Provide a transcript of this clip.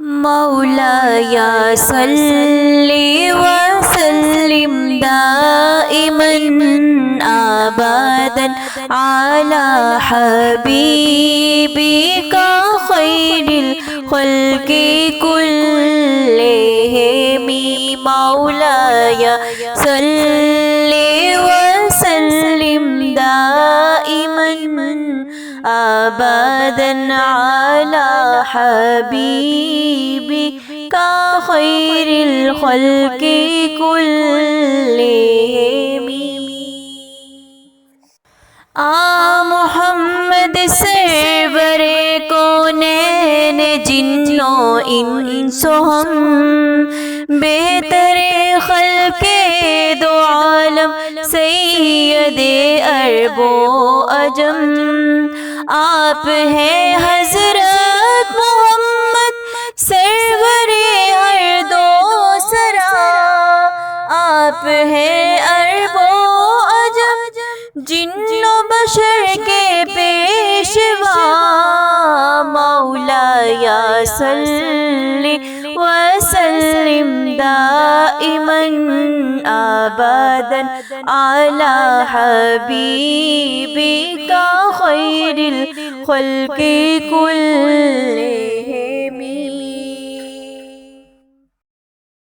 मौलाया सल्ली व सल्लिम दाइमन अबदन अला हबीबिका खैरिल खल्क़ि कुल्लिहिम। मौलाया सल्ली व सल्लिम दाइमन अबदन अला हबीबिका खैरिल खल्क़ि कुल्लिहिम। मोहम्मद सरवरे कौनैन जिन्नो इंसो हम, बेहतरे खल्क़े दो आलम सैयदे अरबो अजम। आप हैं हज़रत मोहम्मद सरवरे हर दो सरा, आप हैं अरबो अजम जिन्नो बशर के पेशवा। मौलाया सल्ली व सल्लिम दाइमन अबदन अला हबीबिका खैरिल खल्क़ि कुल्लिहिम।